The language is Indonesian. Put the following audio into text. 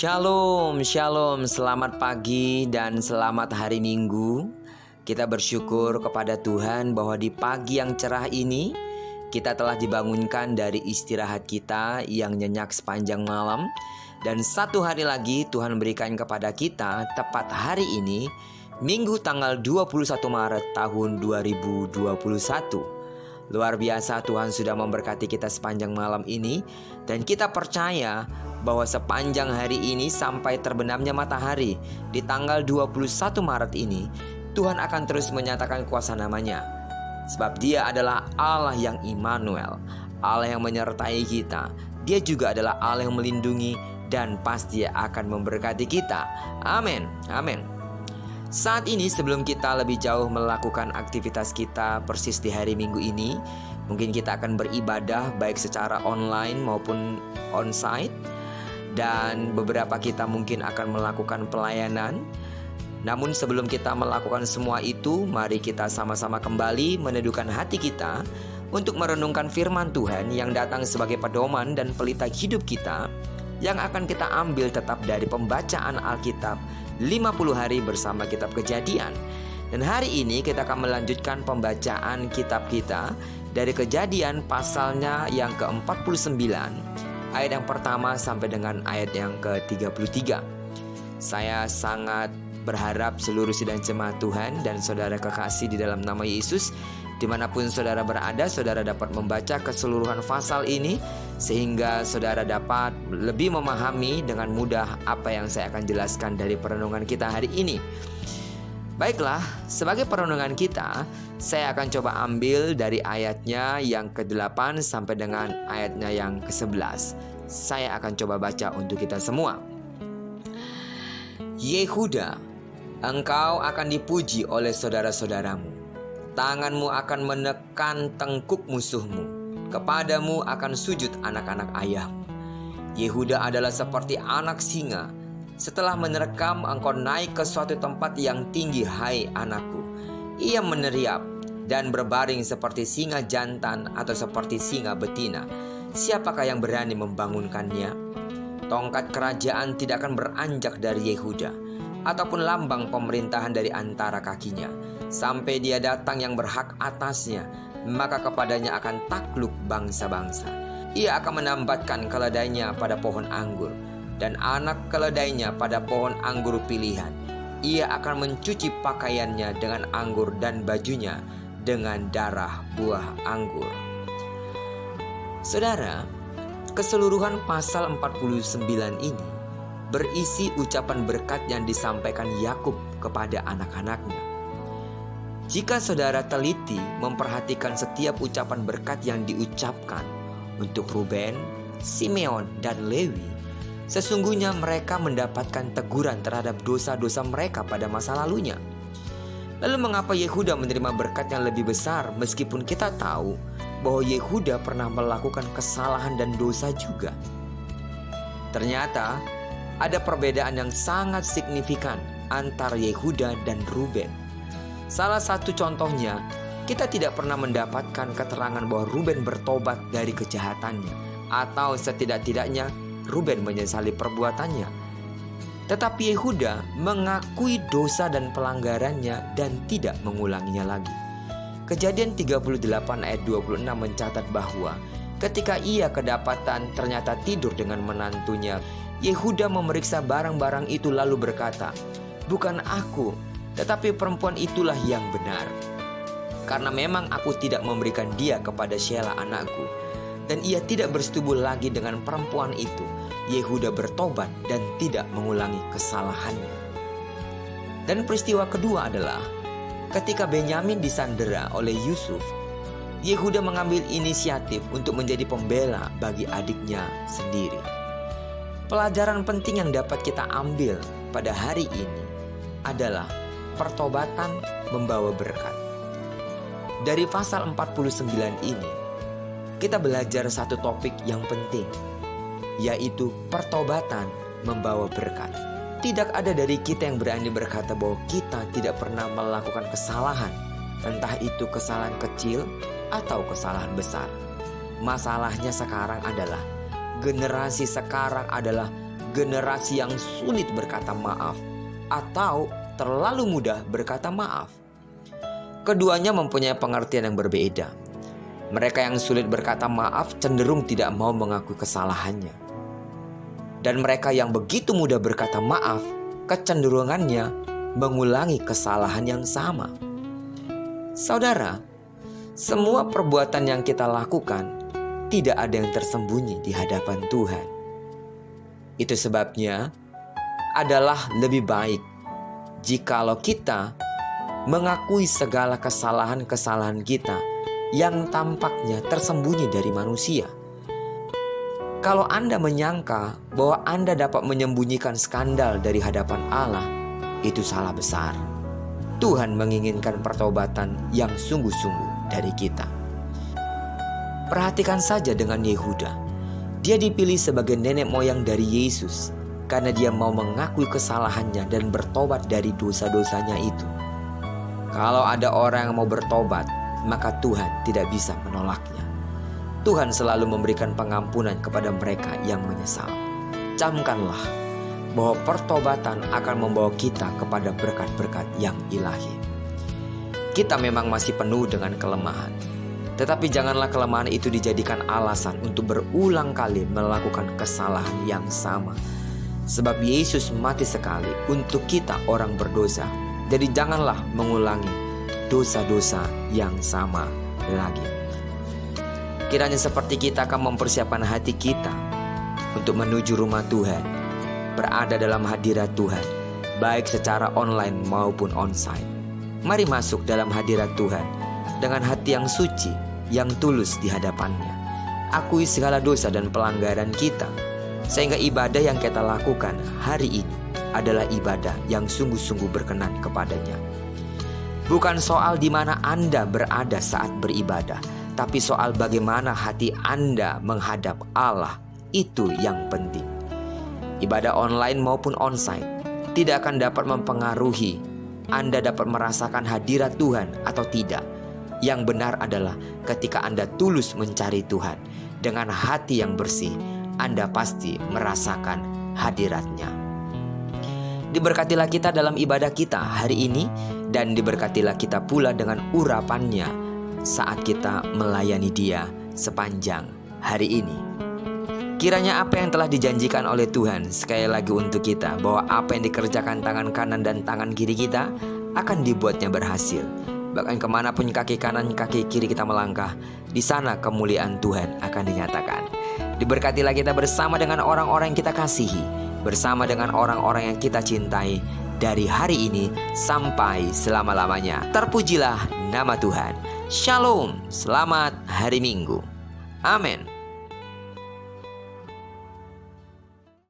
Shalom, shalom, selamat pagi dan selamat hari Minggu. Kita bersyukur kepada Tuhan bahwa di pagi yang cerah ini kita telah dibangunkan dari istirahat kita yang nyenyak sepanjang malam. Dan satu hari lagi Tuhan berikan kepada kita tepat hari ini, Minggu tanggal 21 Maret tahun 2021. Luar biasa, Tuhan sudah memberkati kita sepanjang malam ini. Dan kita percaya bahwa sepanjang hari ini sampai terbenamnya matahari di tanggal 21 Maret ini, Tuhan akan terus menyatakan kuasa namanya. Sebab Dia adalah Allah yang Immanuel, Allah yang menyertai kita. Dia juga adalah Allah yang melindungi dan pasti akan memberkati kita. Amin, amin. Saat ini sebelum kita lebih jauh melakukan aktivitas kita persis di hari Minggu ini, mungkin kita akan beribadah baik secara online maupun onsite. Dan beberapa kita mungkin akan melakukan pelayanan. Namun sebelum kita melakukan semua itu, mari kita sama-sama kembali meneduhkan hati kita untuk merenungkan firman Tuhan yang datang sebagai pedoman dan pelita hidup kita, yang akan kita ambil tetap dari pembacaan Alkitab 50 hari bersama kitab Kejadian. Dan hari ini kita akan melanjutkan pembacaan kitab kita dari Kejadian pasalnya yang ke-49, ayat yang pertama sampai dengan ayat yang ke-33. Saya sangat berharap seluruh sidang jemaat Tuhan dan saudara kekasih di dalam nama Yesus, dimanapun saudara berada, saudara dapat membaca keseluruhan pasal ini sehingga saudara dapat lebih memahami dengan mudah apa yang saya akan jelaskan dari perenungan kita hari ini. Baiklah, sebagai perenungan kita, saya akan coba ambil dari ayatnya yang ke-8 sampai dengan ayatnya yang ke-11. Saya akan coba baca untuk kita semua. Yehuda, engkau akan dipuji oleh saudara-saudaramu. Tanganmu akan menekan tengkuk musuhmu. Kepadamu akan sujud anak-anak ayahmu. Yehuda adalah seperti anak singa. Setelah menerkam, engkau naik ke suatu tempat yang tinggi, hai anakku. Ia meneriak dan berbaring seperti singa jantan atau seperti singa betina. Siapakah yang berani membangunkannya? Tongkat kerajaan tidak akan beranjak dari Yehuda, ataupun lambang pemerintahan dari antara kakinya, sampai dia datang yang berhak atasnya, maka kepadanya akan takluk bangsa-bangsa. Ia akan menambatkan keledainya pada pohon anggur, dan anak keledainya pada pohon anggur pilihan. Ia akan mencuci pakaiannya dengan anggur dan bajunya dengan darah buah anggur. Saudara, keseluruhan pasal 49 ini berisi ucapan berkat yang disampaikan Yakub kepada anak-anaknya. Jika saudara teliti memperhatikan setiap ucapan berkat yang diucapkan untuk Ruben, Simeon, dan Lewi, sesungguhnya mereka mendapatkan teguran terhadap dosa-dosa mereka pada masa lalunya. Lalu mengapa Yehuda menerima berkat yang lebih besar meskipun kita tahu bahwa Yehuda pernah melakukan kesalahan dan dosa juga? Ternyata ada perbedaan yang sangat signifikan antara Yehuda dan Ruben. Salah satu contohnya, kita tidak pernah mendapatkan keterangan bahwa Ruben bertobat dari kejahatannya, atau setidak-tidaknya Ruben menyesali perbuatannya. Tetapi Yehuda mengakui dosa dan pelanggarannya dan tidak mengulanginya lagi. Kejadian 38 ayat 26 mencatat bahwa ketika ia kedapatan ternyata tidur dengan menantunya, Yehuda memeriksa barang-barang itu lalu berkata, "Bukan aku, tetapi perempuan itulah yang benar. Karena memang aku tidak memberikan dia kepada Shelah anakku." Dan ia tidak bersetubuh lagi dengan perempuan itu. Yehuda bertobat dan tidak mengulangi kesalahannya. Dan peristiwa kedua adalah ketika Benyamin disandera oleh Yusuf, Yehuda mengambil inisiatif untuk menjadi pembela bagi adiknya sendiri. Pelajaran penting yang dapat kita ambil pada hari ini adalah pertobatan membawa berkat. Dari pasal 49 ini, kita belajar satu topik yang penting, yaitu pertobatan membawa berkat. Tidak ada dari kita yang berani berkata bahwa kita tidak pernah melakukan kesalahan, entah itu kesalahan kecil atau kesalahan besar. Masalahnya sekarang adalah generasi sekarang adalah generasi yang sulit berkata maaf atau terlalu mudah berkata maaf. Keduanya mempunyai pengertian yang berbeda. Mereka yang sulit berkata maaf cenderung tidak mau mengakui kesalahannya. Dan mereka yang begitu mudah berkata maaf, kecenderungannya mengulangi kesalahan yang sama. Saudara, semua perbuatan yang kita lakukan tidak ada yang tersembunyi di hadapan Tuhan. Itu sebabnya adalah lebih baik jikalau kita mengakui segala kesalahan-kesalahan kita yang tampaknya tersembunyi dari manusia. Kalau Anda menyangka bahwa Anda dapat menyembunyikan skandal dari hadapan Allah, itu salah besar. Tuhan menginginkan pertobatan yang sungguh-sungguh dari kita. Perhatikan saja dengan Yehuda. Dia dipilih sebagai nenek moyang dari Yesus karena dia mau mengakui kesalahannya dan bertobat dari dosa-dosanya itu. Kalau ada orang yang mau bertobat, maka Tuhan tidak bisa menolaknya. Tuhan selalu memberikan pengampunan kepada mereka yang menyesal. Camkanlah bahwa pertobatan akan membawa kita kepada berkat-berkat yang ilahi. Kita memang masih penuh dengan kelemahan, tetapi janganlah kelemahan itu dijadikan alasan untuk berulang kali melakukan kesalahan yang sama. Sebab Yesus mati sekali untuk kita orang berdosa. Jadi janganlah mengulangi dosa-dosa yang sama lagi. Kiranya seperti kita akan mempersiapkan hati kita untuk menuju rumah Tuhan, berada dalam hadirat Tuhan, baik secara online maupun onsite. Mari masuk dalam hadirat Tuhan dengan hati yang suci, yang tulus di hadapannya. Akui segala dosa dan pelanggaran kita, sehingga ibadah yang kita lakukan hari ini adalah ibadah yang sungguh-sungguh berkenan kepadanya. Bukan soal di mana Anda berada saat beribadah, tapi soal bagaimana hati Anda menghadap Allah. Itu yang penting. Ibadah online maupun onsite tidak akan dapat mempengaruhi Anda dapat merasakan hadirat Tuhan atau tidak. Yang benar adalah ketika Anda tulus mencari Tuhan dengan hati yang bersih, Anda pasti merasakan hadirat-Nya. Diberkatilah kita dalam ibadah kita hari ini, dan diberkatilah kita pula dengan urapan-Nya saat kita melayani Dia sepanjang hari ini. Kiranya apa yang telah dijanjikan oleh Tuhan sekali lagi untuk kita, bahwa apa yang dikerjakan tangan kanan dan tangan kiri kita akan dibuatnya berhasil. Bahkan kemanapun kaki kanan kaki kiri kita melangkah, di sana kemuliaan Tuhan akan dinyatakan. Diberkatilah kita bersama dengan orang-orang yang kita kasihi, bersama dengan orang-orang yang kita cintai, dari hari ini sampai selama-lamanya. Terpujilah nama Tuhan. Shalom, selamat hari Minggu. Amin.